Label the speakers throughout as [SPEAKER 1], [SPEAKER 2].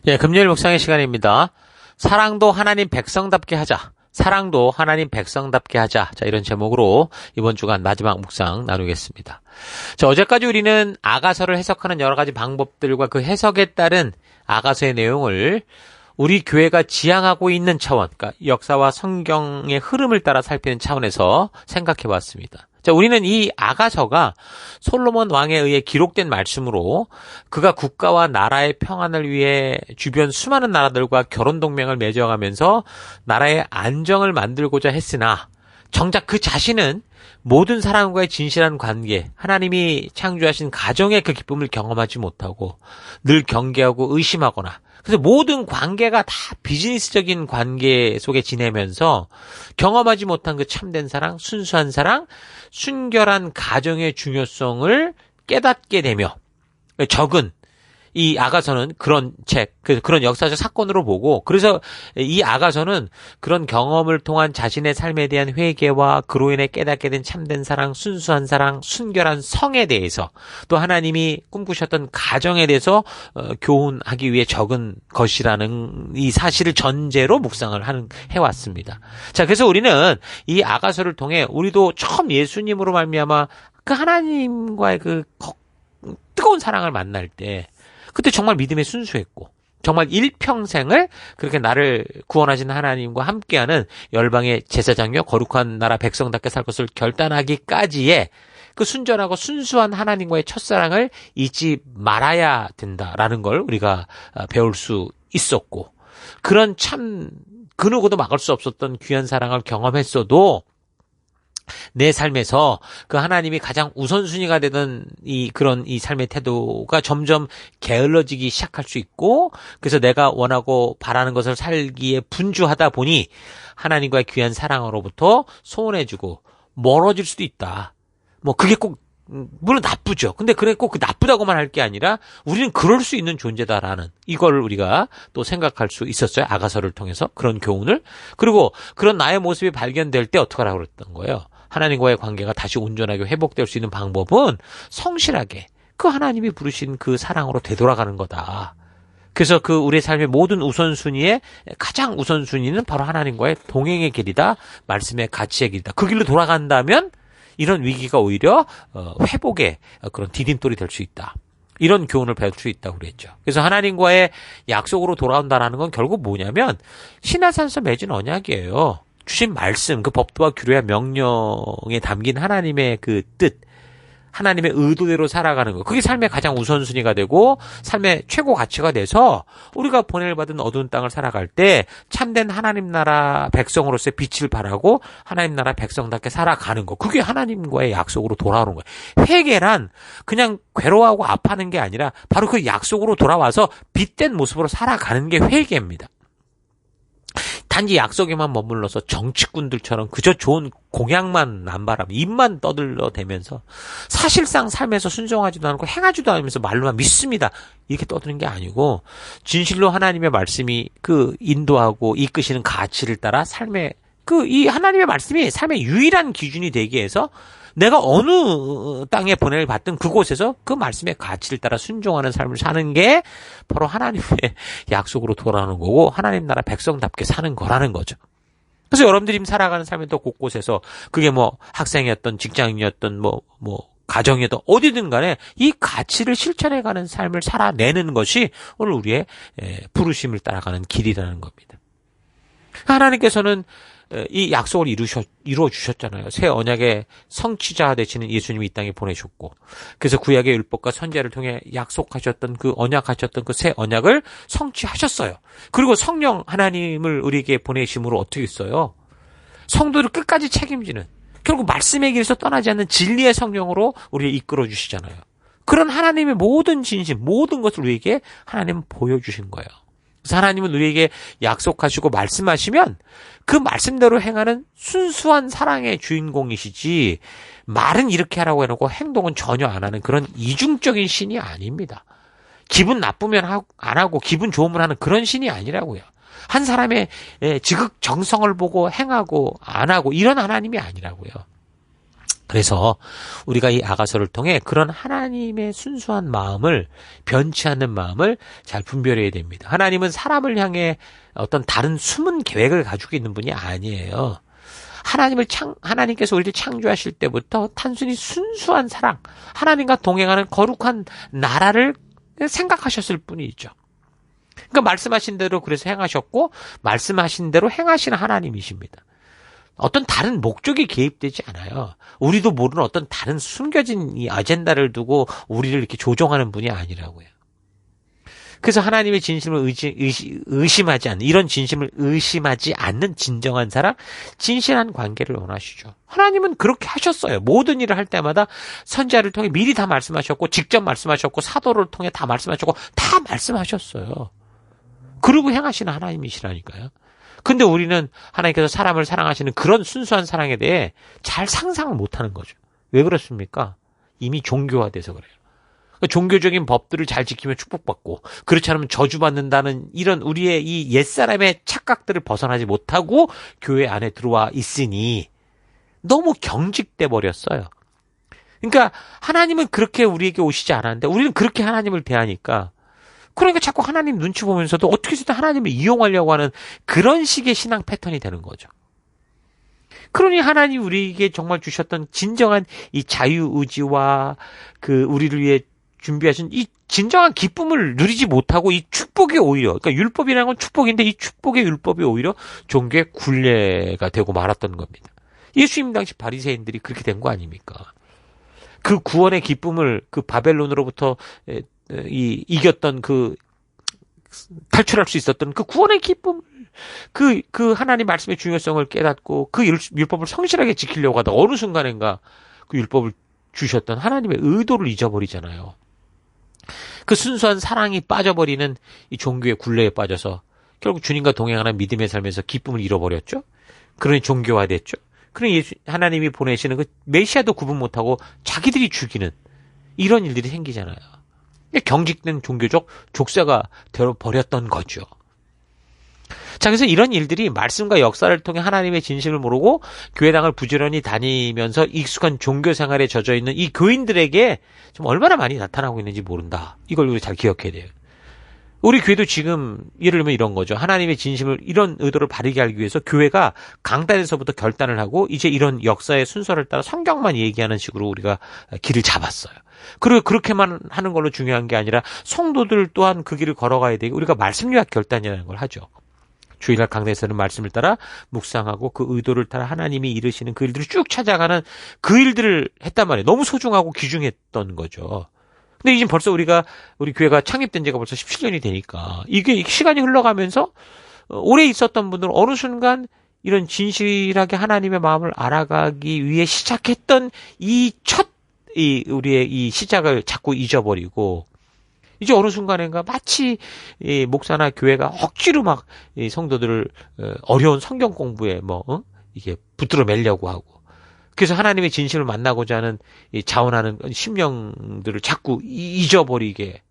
[SPEAKER 1] 예, 금요일 묵상의 시간입니다. 사랑도 하나님 백성답게 하자. 사랑도 하나님 백성답게 하자. 자, 이런 제목으로 이번 주간 마지막 묵상 나누겠습니다. 자, 어제까지 우리는 아가서를 해석하는 여러 가지 방법들과 그 해석에 따른 아가서의 내용을 우리 교회가 지향하고 있는 차원, 그러니까 역사와 성경의 흐름을 따라 살피는 차원에서 생각해 봤습니다. 자, 우리는 이 아가서가 솔로몬 왕에 의해 기록된 말씀으로 그가 국가와 나라의 평안을 위해 주변 수많은 나라들과 결혼 동맹을 맺어가면서 나라의 안정을 만들고자 했으나 정작 그 자신은 모든 사람과의 진실한 관계, 하나님이 창조하신 가정의 그 기쁨을 경험하지 못하고 늘 경계하고 의심하거나 그래서 모든 관계가 다 비즈니스적인 관계 속에 지내면서 경험하지 못한 그 참된 사랑, 순수한 사랑, 순결한 가정의 중요성을 깨닫게 되며 적은 이 아가서는 그런 책, 그런 역사적 사건으로 보고 그래서 이 아가서는 그런 경험을 통한 자신의 삶에 대한 회개와 그로 인해 깨닫게 된 참된 사랑, 순수한 사랑, 순결한 성에 대해서 또 하나님이 꿈꾸셨던 가정에 대해서 교훈하기 위해 적은 것이라는 이 사실을 전제로 묵상을 해왔습니다. 자, 그래서 우리는 이 아가서를 통해 우리도 처음 예수님으로 말미암아 그 하나님과의 그 뜨거운 사랑을 만날 때 그때 정말 믿음에 순수했고 정말 일평생을 그렇게 나를 구원하신 하나님과 함께하는 열방의 제사장이요 거룩한 나라 백성답게 살 것을 결단하기까지의 그 순전하고 순수한 하나님과의 첫사랑을 잊지 말아야 된다라는 걸 우리가 배울 수 있었고 그런 참 그 누구도 막을 수 없었던 귀한 사랑을 경험했어도 내 삶에서 그 하나님이 가장 우선순위가 되던 그런 삶의 태도가 점점 게을러지기 시작할 수 있고 그래서 내가 원하고 바라는 것을 살기에 분주하다 보니 하나님과의 귀한 사랑으로부터 소원해지고 멀어질 수도 있다. 뭐 그게 꼭 물론 나쁘죠. 근데 그래 꼭 나쁘다고만 할 게 아니라 우리는 그럴 수 있는 존재다라는 이걸 우리가 또 생각할 수 있었어요. 아가서를 통해서 그런 교훈을. 그리고 그런 나의 모습이 발견될 때 어떻게 하라고 그랬던 거예요. 하나님과의 관계가 다시 온전하게 회복될 수 있는 방법은 성실하게 그 하나님이 부르신 그 사랑으로 되돌아가는 거다. 그래서 그 우리의 삶의 모든 우선순위의 가장 우선순위는 바로 하나님과의 동행의 길이다. 말씀의 가치의 길이다. 그 길로 돌아간다면 이런 위기가 오히려 회복의 그런 디딤돌이 될 수 있다. 이런 교훈을 배울 수 있다고 그랬죠. 그래서 하나님과의 약속으로 돌아온다는 건 결국 뭐냐면 시내산에서 맺은 언약이에요. 주신 말씀, 그 법도와 규례와 명령에 담긴 하나님의 그 뜻, 하나님의 의도대로 살아가는 거. 그게 삶의 가장 우선순위가 되고 삶의 최고 가치가 돼서 우리가 보냄을 받은 어두운 땅을 살아갈 때 참된 하나님 나라 백성으로서의 빛을 발하고 하나님 나라 백성답게 살아가는 거. 그게 하나님과의 약속으로 돌아오는 거예요. 회개란 그냥 괴로워하고 아파하는 게 아니라 바로 그 약속으로 돌아와서 빛된 모습으로 살아가는 게 회개입니다. 단지 약속에만 머물러서 정치꾼들처럼 그저 좋은 공약만 남발하면 입만 떠들어대면서 사실상 삶에서 순종하지도 않고 행하지도 않으면서 말로만 믿습니다. 이렇게 떠드는 게 아니고 진실로 하나님의 말씀이 그 인도하고 이끄시는 가치를 따라 삶의 이 하나님의 말씀이 삶의 유일한 기준이 되기 위해서 내가 어느 땅에 보냄을 받든 그곳에서 그 말씀의 가치를 따라 순종하는 삶을 사는 게 바로 하나님의 약속으로 돌아오는 거고 하나님 나라 백성답게 사는 거라는 거죠. 그래서 여러분들이 살아가는 삶의 또 곳곳에서 그게 뭐 학생이었던 직장인이었던 뭐 가정이었던 어디든 간에 이 가치를 실천해가는 삶을 살아내는 것이 오늘 우리의 부르심을 따라가는 길이라는 겁니다. 하나님께서는 이 약속을 이루어 주셨잖아요. 새 언약의 성취자 되시는 예수님이 이 땅에 보내셨고 그래서 구약의 율법과 선지자를 통해 약속하셨던 그 언약하셨던 그 새 언약을 성취하셨어요. 그리고 성령 하나님을 우리에게 보내심으로 어떻게 했어요? 성도를 끝까지 책임지는 결국 말씀의 길에서 떠나지 않는 진리의 성령으로 우리를 이끌어 주시잖아요. 그런 하나님의 모든 진심, 모든 것을 우리에게 하나님은 보여주신 거예요. 그래서 하나님은 우리에게 약속하시고 말씀하시면 그 말씀대로 행하는 순수한 사랑의 주인공이시지 말은 이렇게 하라고 해놓고 행동은 전혀 안 하는 그런 이중적인 신이 아닙니다. 기분 나쁘면 안 하고 기분 좋으면 하는 그런 신이 아니라고요. 한 사람의 지극정성을 보고 행하고 안 하고 이런 하나님이 아니라고요. 그래서 우리가 이 아가서를 통해 그런 하나님의 순수한 마음을, 변치 않는 마음을 잘 분별해야 됩니다. 하나님은 사람을 향해 어떤 다른 숨은 계획을 가지고 있는 분이 아니에요. 하나님께서 우리를 창조하실 때부터 단순히 순수한 사랑, 하나님과 동행하는 거룩한 나라를 생각하셨을 뿐이죠. 그러니까 말씀하신 대로 그래서 행하셨고, 말씀하신 대로 행하시는 하나님이십니다. 어떤 다른 목적이 개입되지 않아요. 우리도 모르는 어떤 다른 숨겨진 이 아젠다를 두고 우리를 이렇게 조종하는 분이 아니라고요. 그래서 하나님의 진심을 의심하지 않는, 이런 진심을 의심하지 않는 진정한 사랑, 진실한 관계를 원하시죠. 하나님은 그렇게 하셨어요. 모든 일을 할 때마다 선지자를 통해 미리 다 말씀하셨고, 직접 말씀하셨고, 사도를 통해 다 말씀하셨고, 다 말씀하셨어요. 그러고 행하시는 하나님이시라니까요. 근데 우리는 하나님께서 사람을 사랑하시는 그런 순수한 사랑에 대해 잘 상상을 못하는 거죠. 왜 그렇습니까? 이미 종교화돼서 그래요. 종교적인 법들을 잘 지키면 축복받고, 그렇지 않으면 저주받는다는 이런 우리의 이 옛사람의 착각들을 벗어나지 못하고 교회 안에 들어와 있으니 너무 경직돼 버렸어요. 그러니까 하나님은 그렇게 우리에게 오시지 않았는데 우리는 그렇게 하나님을 대하니까, 그러니까 자꾸 하나님 눈치 보면서도 어떻게 해서든 하나님을 이용하려고 하는 그런 식의 신앙 패턴이 되는 거죠. 그러니 하나님 우리에게 정말 주셨던 진정한 이 자유의지와 그 우리를 위해 준비하신 이 진정한 기쁨을 누리지 못하고 이 축복이 오히려, 그러니까 율법이라는 건 축복인데 이 축복의 율법이 오히려 종교의 굴레가 되고 말았던 겁니다. 예수님 당시 바리새인들이 그렇게 된 거 아닙니까? 그 구원의 기쁨을 그 바벨론으로부터 이겼던 그 탈출할 수 있었던 그 구원의 기쁨을, 그 하나님 말씀의 중요성을 깨닫고 그 율법을 성실하게 지키려고 하다 어느 순간인가 그 율법을 주셨던 하나님의 의도를 잊어버리잖아요. 그 순수한 사랑이 빠져버리는 이 종교의 굴레에 빠져서 결국 주님과 동행하는 믿음의 삶에서 기쁨을 잃어버렸죠. 그러니 종교화됐죠. 그러니 하나님이 보내시는 그 메시아도 구분 못하고 자기들이 죽이는 이런 일들이 생기잖아요. 경직된 종교적 족쇄가 되어버렸던 거죠. 자, 그래서 이런 일들이 말씀과 역사를 통해 하나님의 진심을 모르고 교회당을 부지런히 다니면서 익숙한 종교 생활에 젖어 있는 이 교인들에게 좀 얼마나 많이 나타나고 있는지 모른다. 이걸 우리 잘 기억해야 돼요. 우리 교회도 지금 예를 들면 이런 거죠. 하나님의 진심을, 이런 의도를 바르게 알기 위해서 교회가 강단에서부터 결단을 하고 이제 이런 역사의 순서를 따라 성경만 얘기하는 식으로 우리가 길을 잡았어요. 그리고 그렇게만 하는 걸로 중요한 게 아니라 성도들 또한 그 길을 걸어가야 되고 우리가 말씀유학 결단이라는 걸 하죠. 주일날 강단에서는 말씀을 따라 묵상하고 그 의도를 따라 하나님이 이루시는 그 일들을 쭉 찾아가는 그 일들을 했단 말이에요. 너무 소중하고 귀중했던 거죠. 근데 이제 벌써 우리 교회가 창립된 지가 벌써 17년이 되니까 이게 시간이 흘러가면서 오래 있었던 분들은 어느 순간 이런 진실하게 하나님의 마음을 알아가기 위해 시작했던 우리의 이 시작을 자꾸 잊어버리고 이제 어느 순간인가 마치 목사나 교회가 억지로 막 성도들을 어려운 성경 공부에 이게 붙들어 매려고 하고, 그래서 하나님의 진실을 만나고자 하는 자원하는 심령들을 자꾸 잊어버리게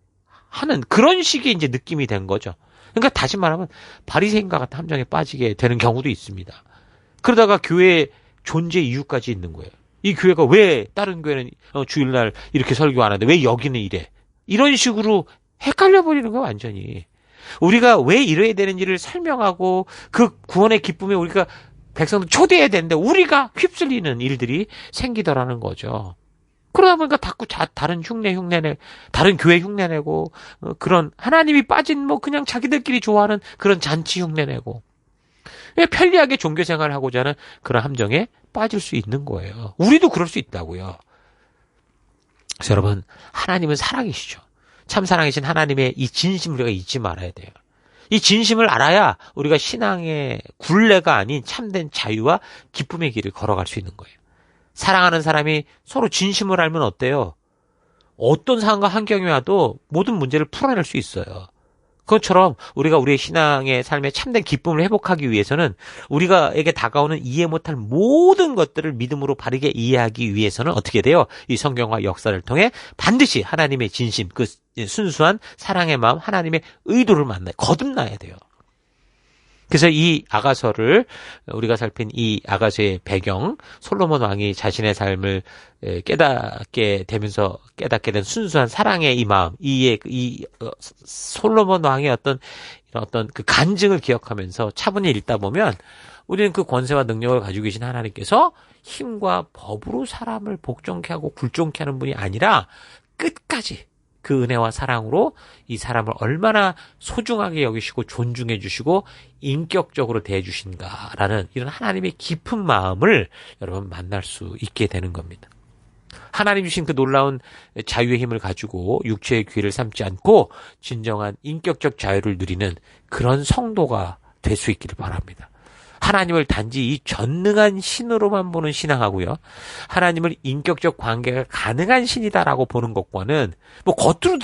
[SPEAKER 1] 하는 그런 식의 이제 느낌이 된 거죠. 그러니까 다시 말하면 바리새인과 같은 함정에 빠지게 되는 경우도 있습니다. 그러다가 교회의 존재 이유까지 있는 거예요. 이 교회가 왜 다른 교회는 주일날 이렇게 설교 안 하는데 왜 여기는 이래? 이런 식으로 헷갈려 버리는 거예요, 완전히. 우리가 왜 이래야 되는지를 설명하고 그 구원의 기쁨에 우리가 백성들 초대해야 되는데 우리가 휩쓸리는 일들이 생기더라는 거죠. 그러다 보니까 자꾸 다른 다른 교회 흉내내고 그런 하나님이 빠진 그냥 자기들끼리 좋아하는 그런 잔치 흉내내고 편리하게 종교 생활을 하고자 하는 그런 함정에 빠질 수 있는 거예요. 우리도 그럴 수 있다고요. 그래서 여러분, 하나님은 사랑이시죠. 참 사랑이신 하나님의 이 진심을 우리가 잊지 말아야 돼요. 이 진심을 알아야 우리가 신앙의 굴레가 아닌 참된 자유와 기쁨의 길을 걸어갈 수 있는 거예요. 사랑하는 사람이 서로 진심을 알면 어때요? 어떤 상황과 환경이 와도 모든 문제를 풀어낼 수 있어요. 그것처럼 우리가 우리의 신앙의 삶에 참된 기쁨을 회복하기 위해서는 우리가에게 다가오는 이해 못할 모든 것들을 믿음으로 바르게 이해하기 위해서는 어떻게 돼요? 이 성경과 역사를 통해 반드시 하나님의 진심, 그 순수한 사랑의 마음, 하나님의 의도를 거듭나야 돼요. 그래서 이 아가서를 우리가 살핀 이 아가서의 배경, 솔로몬 왕이 자신의 삶을 깨닫게 되면서 깨닫게 된 순수한 사랑의 이 마음, 솔로몬 왕의 어떤 그 간증을 기억하면서 차분히 읽다 보면 우리는 그 권세와 능력을 가지고 계신 하나님께서 힘과 법으로 사람을 복종케 하고 굴종케 하는 분이 아니라 끝까지 그 은혜와 사랑으로 이 사람을 얼마나 소중하게 여기시고 존중해 주시고 인격적으로 대해 주신가라는 이런 하나님의 깊은 마음을 여러분 만날 수 있게 되는 겁니다. 하나님 주신 그 놀라운 자유의 힘을 가지고 육체의 귀를 삼지 않고 진정한 인격적 자유를 누리는 그런 성도가 될 수 있기를 바랍니다. 하나님을 단지 이 전능한 신으로만 보는 신앙하고요. 하나님을 인격적 관계가 가능한 신이다라고 보는 것과는 뭐 겉으로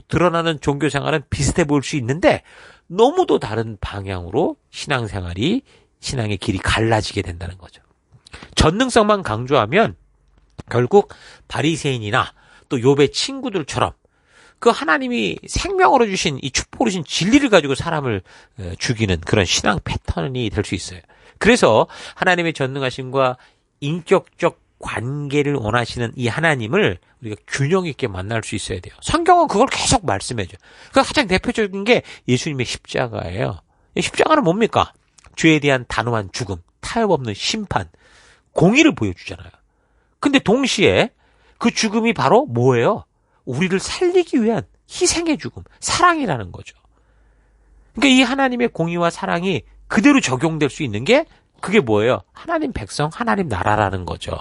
[SPEAKER 1] 드러나는 종교 생활은 비슷해 보일 수 있는데 너무도 다른 방향으로 신앙의 길이 갈라지게 된다는 거죠. 전능성만 강조하면 결국 바리새인이나 또 욥의 친구들처럼 그 하나님이 생명으로 주신 이 축복으로 주신 진리를 가지고 사람을 죽이는 그런 신앙 패턴이 될 수 있어요. 그래서 하나님의 전능하심과 인격적 관계를 원하시는 이 하나님을 우리가 균형 있게 만날 수 있어야 돼요. 성경은 그걸 계속 말씀해줘요. 그 가장 대표적인 게 예수님의 십자가예요. 십자가는 뭡니까? 죄에 대한 단호한 죽음, 타협 없는 심판, 공의를 보여주잖아요. 근데 동시에 그 죽음이 바로 뭐예요? 우리를 살리기 위한 희생의 죽음, 사랑이라는 거죠. 그러니까 이 하나님의 공의와 사랑이 그대로 적용될 수 있는 게 그게 뭐예요? 하나님 백성, 하나님 나라라는 거죠.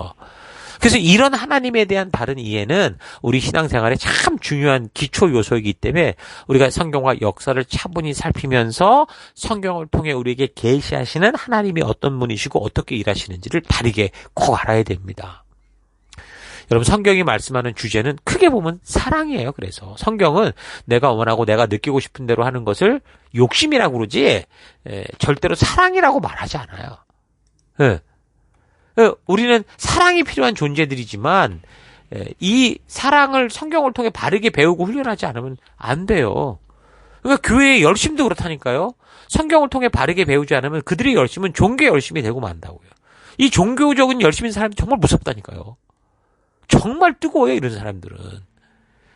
[SPEAKER 1] 그래서 이런 하나님에 대한 바른 이해는 우리 신앙생활에 참 중요한 기초 요소이기 때문에 우리가 성경과 역사를 차분히 살피면서 성경을 통해 우리에게 계시하시는 하나님이 어떤 분이시고 어떻게 일하시는지를 바르게 꼭 알아야 됩니다. 여러분 성경이 말씀하는 주제는 크게 보면 사랑이에요. 그래서 성경은 내가 원하고 내가 느끼고 싶은 대로 하는 것을 욕심이라고 그러지 절대로 사랑이라고 말하지 않아요. 우리는 사랑이 필요한 존재들이지만 이 사랑을 성경을 통해 바르게 배우고 훈련하지 않으면 안 돼요. 그러니까 교회의 열심도 그렇다니까요. 성경을 통해 바르게 배우지 않으면 그들의 열심은 종교의 열심이 되고 만다고요. 이 종교적인 열심인 사람이 정말 무섭다니까요. 정말 뜨거워요, 이런 사람들은.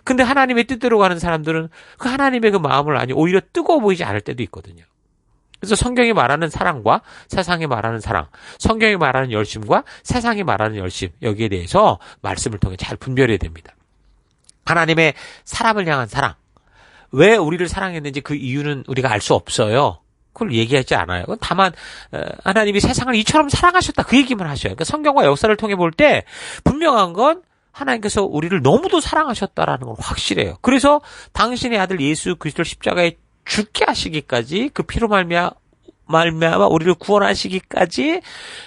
[SPEAKER 1] 근데 하나님의 뜻대로 가는 사람들은 그 하나님의 그 마음을 아니 오히려 뜨거워 보이지 않을 때도 있거든요. 그래서 성경이 말하는 사랑과 세상이 말하는 사랑, 성경이 말하는 열심과 세상이 말하는 열심, 여기에 대해서 말씀을 통해 잘 분별해야 됩니다. 하나님의 사람을 향한 사랑, 왜 우리를 사랑했는지 그 이유는 우리가 알 수 없어요. 그걸 얘기하지 않아요. 다만 하나님이 세상을 이처럼 사랑하셨다 그 얘기만 하셔요. 그러니까 성경과 역사를 통해 볼 때 분명한 건 하나님께서 우리를 너무도 사랑하셨다라는 건 확실해요. 그래서 당신의 아들 예수 그리스도를 십자가에 죽게 하시기까지 그 피로 말미암아 우리를 구원하시기까지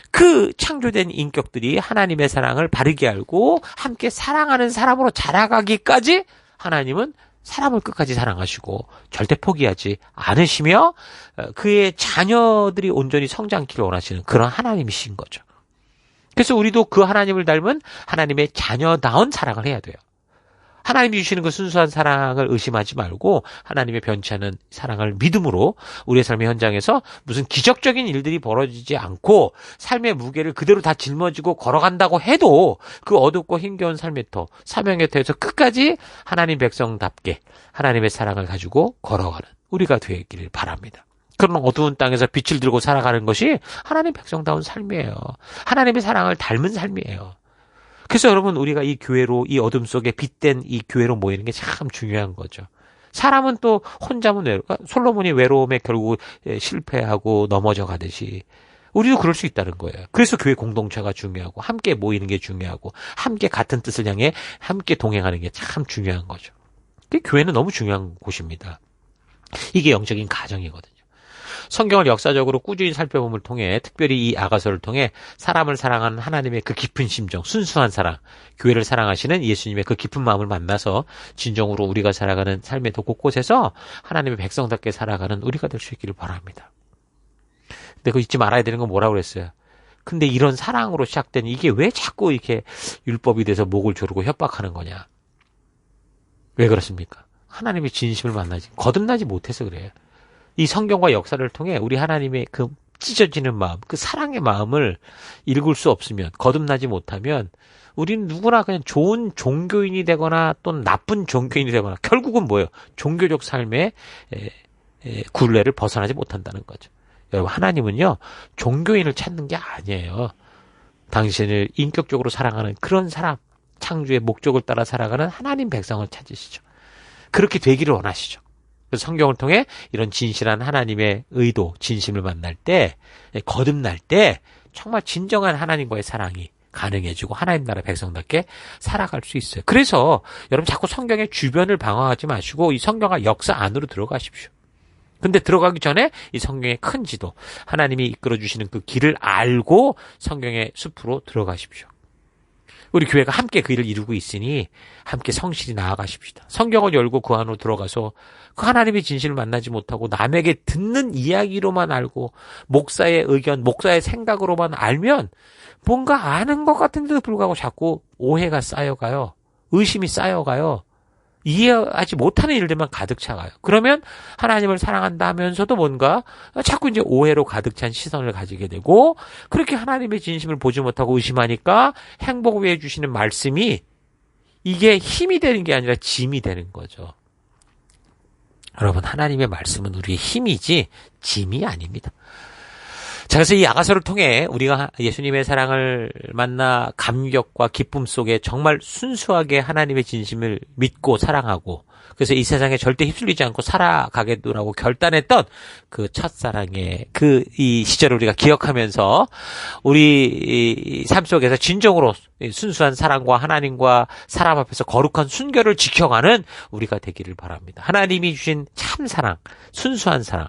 [SPEAKER 1] 그 창조된 인격들이 하나님의 사랑을 바르게 알고 함께 사랑하는 사람으로 자라가기까지 하나님은 사람을 끝까지 사랑하시고 절대 포기하지 않으시며 그의 자녀들이 온전히 성장기를 원하시는 그런 하나님이신 거죠. 그래서 우리도 그 하나님을 닮은 하나님의 자녀다운 사랑을 해야 돼요. 하나님이 주시는 그 순수한 사랑을 의심하지 말고 하나님의 변치 않은 사랑을 믿음으로 우리의 삶의 현장에서 무슨 기적적인 일들이 벌어지지 않고 삶의 무게를 그대로 다 짊어지고 걸어간다고 해도 그 어둡고 힘겨운 삶의 터, 사명의 터에서 끝까지 하나님 백성답게 하나님의 사랑을 가지고 걸어가는 우리가 되기를 바랍니다. 그런 어두운 땅에서 빛을 들고 살아가는 것이 하나님 백성다운 삶이에요. 하나님의 사랑을 닮은 삶이에요. 그래서 여러분 우리가 이 교회로 이 어둠 속에 빛된 이 교회로 모이는 게 참 중요한 거죠. 사람은 또 혼자면 솔로몬이 외로움에 결국 실패하고 넘어져 가듯이 우리도 그럴 수 있다는 거예요. 그래서 교회 공동체가 중요하고 함께 모이는 게 중요하고 함께 같은 뜻을 향해 함께 동행하는 게 참 중요한 거죠. 교회는 너무 중요한 곳입니다. 이게 영적인 가정이거든요. 성경을 역사적으로 꾸준히 살펴봄을 통해 특별히 이 아가서를 통해 사람을 사랑하는 하나님의 그 깊은 심정, 순수한 사랑, 교회를 사랑하시는 예수님의 그 깊은 마음을 만나서 진정으로 우리가 살아가는 삶의 도 곳곳에서 하나님의 백성답게 살아가는 우리가 될 수 있기를 바랍니다. 근데 그거 잊지 말아야 되는 건 뭐라고 그랬어요? 근데 이런 사랑으로 시작된 이게 왜 자꾸 이렇게 율법이 돼서 목을 조르고 협박하는 거냐? 왜 그렇습니까? 하나님의 진심을 만나지 거듭나지 못해서 그래요. 이 성경과 역사를 통해 우리 하나님의 그 찢어지는 마음, 그 사랑의 마음을 읽을 수 없으면, 거듭나지 못하면 우리는 누구나 그냥 좋은 종교인이 되거나 또는 나쁜 종교인이 되거나 결국은 뭐예요? 종교적 삶의 굴레를 벗어나지 못한다는 거죠. 여러분, 하나님은요, 종교인을 찾는 게 아니에요. 당신을 인격적으로 사랑하는 그런 사람, 창조의 목적을 따라 살아가는 하나님 백성을 찾으시죠. 그렇게 되기를 원하시죠. 그래서 성경을 통해 이런 진실한 하나님의 의도, 진심을 만날 때, 거듭날 때 정말 진정한 하나님과의 사랑이 가능해지고 하나님 나라 백성답게 살아갈 수 있어요. 그래서 여러분 자꾸 성경의 주변을 방황하지 마시고 이 성경과 역사 안으로 들어가십시오. 근데 들어가기 전에 이 성경의 큰 지도, 하나님이 이끌어주시는 그 길을 알고 성경의 숲으로 들어가십시오. 우리 교회가 함께 그 일을 이루고 있으니 함께 성실히 나아가십시다. 성경을 열고 그 안으로 들어가서 그 하나님의 진실을 만나지 못하고 남에게 듣는 이야기로만 알고 목사의 의견, 목사의 생각으로만 알면 뭔가 아는 것 같은데도 불구하고 자꾸 오해가 쌓여가요. 의심이 쌓여가요. 이해하지 못하는 일들만 가득 차가요. 그러면 하나님을 사랑한다 하면서도 뭔가 자꾸 이제 오해로 가득 찬 시선을 가지게 되고, 그렇게 하나님의 진심을 보지 못하고 의심하니까 행복 위해 주시는 말씀이 이게 힘이 되는 게 아니라 짐이 되는 거죠. 여러분, 하나님의 말씀은 우리의 힘이지 짐이 아닙니다. 자, 그래서 이 야가서를 통해 우리가 예수님의 사랑을 만나 감격과 기쁨 속에 정말 순수하게 하나님의 진심을 믿고 사랑하고, 그래서 이 세상에 절대 휩쓸리지 않고 살아가겠노라고 결단했던 그 첫사랑의 이 시절을 우리가 기억하면서 우리 삶 속에서 진정으로 순수한 사랑과 하나님과 사람 앞에서 거룩한 순결을 지켜가는 우리가 되기를 바랍니다. 하나님이 주신 참 사랑, 순수한 사랑,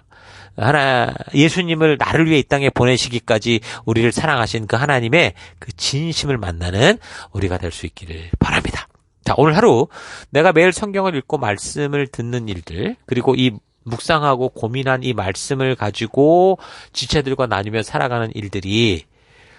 [SPEAKER 1] 예수님을 나를 위해 이 땅에 보내시기까지 우리를 사랑하신 그 하나님의 그 진심을 만나는 우리가 될 수 있기를 바랍니다. 자, 오늘 하루 내가 매일 성경을 읽고 말씀을 듣는 일들, 그리고 이 묵상하고 고민한 이 말씀을 가지고 지체들과 나누며 살아가는 일들이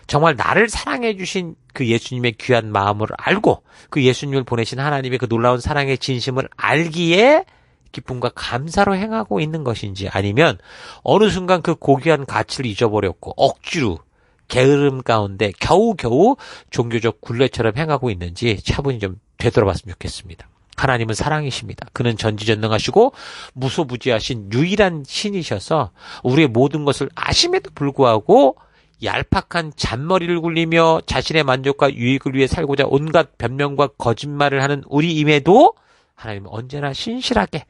[SPEAKER 1] 정말 나를 사랑해 주신 그 예수님의 귀한 마음을 알고 그 예수님을 보내신 하나님의 그 놀라운 사랑의 진심을 알기에 기쁨과 감사로 행하고 있는 것인지, 아니면 어느 순간 그 고귀한 가치를 잊어버렸고 억지로 게으름 가운데 겨우겨우 종교적 굴레처럼 행하고 있는지 차분히 좀 되돌아봤으면 좋겠습니다. 하나님은 사랑이십니다. 그는 전지전능하시고 무소부지하신 유일한 신이셔서 우리의 모든 것을 아심에도 불구하고 얄팍한 잔머리를 굴리며 자신의 만족과 유익을 위해 살고자 온갖 변명과 거짓말을 하는 우리임에도 하나님은 언제나 신실하게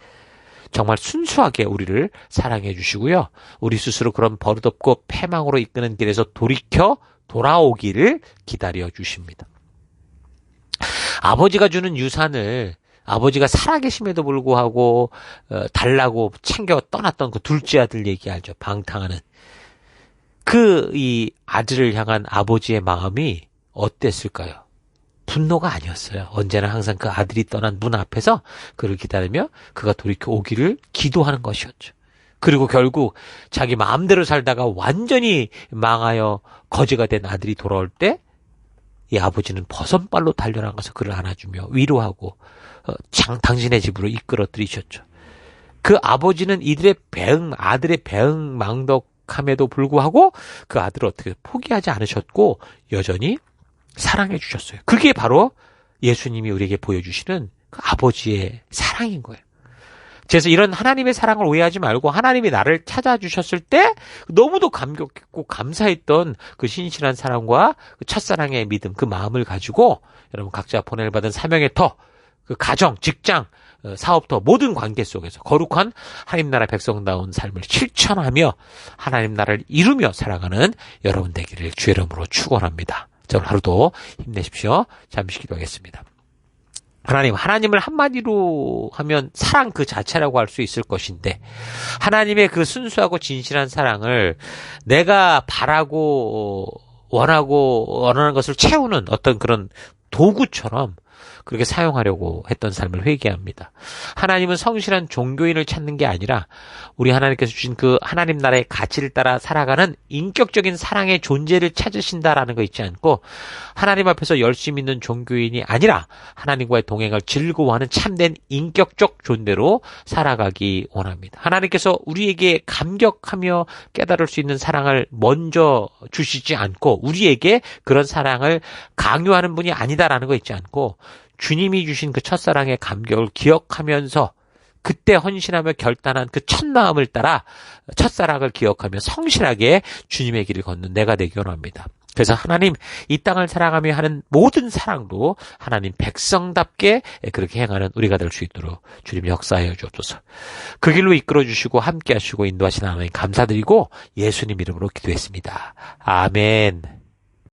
[SPEAKER 1] 정말 순수하게 우리를 사랑해 주시고요. 우리 스스로 그런 버릇없고 패망으로 이끄는 길에서 돌이켜 돌아오기를 기다려 주십니다. 아버지가 주는 유산을 아버지가 살아계심에도 불구하고 달라고 챙겨 떠났던 그 둘째 아들 얘기하죠. 방탕하는 이 아들을 향한 아버지의 마음이 어땠을까요? 분노가 아니었어요. 언제나 항상 그 아들이 떠난 문 앞에서 그를 기다리며 그가 돌이켜 오기를 기도하는 것이었죠. 그리고 결국 자기 마음대로 살다가 완전히 망하여 거지가 된 아들이 돌아올 때 이 아버지는 버선발로 달려나가서 그를 안아주며 위로하고 당신의 집으로 이끌어 들이셨죠. 그 아버지는 아들의 배응망덕함에도 불구하고 그 아들을 어떻게 포기하지 않으셨고 여전히 사랑해 주셨어요. 그게 바로 예수님이 우리에게 보여주시는 그 아버지의 사랑인 거예요. 그래서 이런 하나님의 사랑을 오해하지 말고 하나님이 나를 찾아주셨을 때 너무도 감격했고 감사했던 그 신실한 사랑과 그 첫사랑의 믿음, 그 마음을 가지고 여러분 각자 보냄을 받은 사명의 터, 그 가정, 직장, 사업터 모든 관계 속에서 거룩한 하나님 나라 백성다운 삶을 실천하며 하나님 나라를 이루며 살아가는 여러분 되기를 주의 이름으로 축원합니다. 자, 오늘 하루도 힘내십시오. 잠시 기도하겠습니다. 하나님을 한마디로 하면 사랑 그 자체라고 할 수 있을 것인데, 하나님의 그 순수하고 진실한 사랑을 내가 바라고 원하는 것을 채우는 어떤 그런 도구처럼 그렇게 사용하려고 했던 삶을 회개합니다. 하나님은 성실한 종교인을 찾는 게 아니라 우리 하나님께서 주신 그 하나님 나라의 가치를 따라 살아가는 인격적인 사랑의 존재를 찾으신다라는 거 잊지 않고 하나님 앞에서 열심히 있는 종교인이 아니라 하나님과의 동행을 즐거워하는 참된 인격적 존재로 살아가기 원합니다. 하나님께서 우리에게 감격하며 깨달을 수 있는 사랑을 먼저 주시지 않고 우리에게 그런 사랑을 강요하는 분이 아니다라는 거 잊지 않고 주님이 주신 그 첫사랑의 감격을 기억하면서 그때 헌신하며 결단한 그 첫마음을 따라 첫사랑을 기억하며 성실하게 주님의 길을 걷는 내가 되기 원합니다. 그래서 하나님 이 땅을 사랑하며 하는 모든 사랑도 하나님 백성답게 그렇게 행하는 우리가 될 수 있도록 주님 역사하여 주옵소서. 그 길로 이끌어 주시고 함께 하시고 인도하시는 하나님 감사드리고 예수님 이름으로 기도했습니다. 아멘.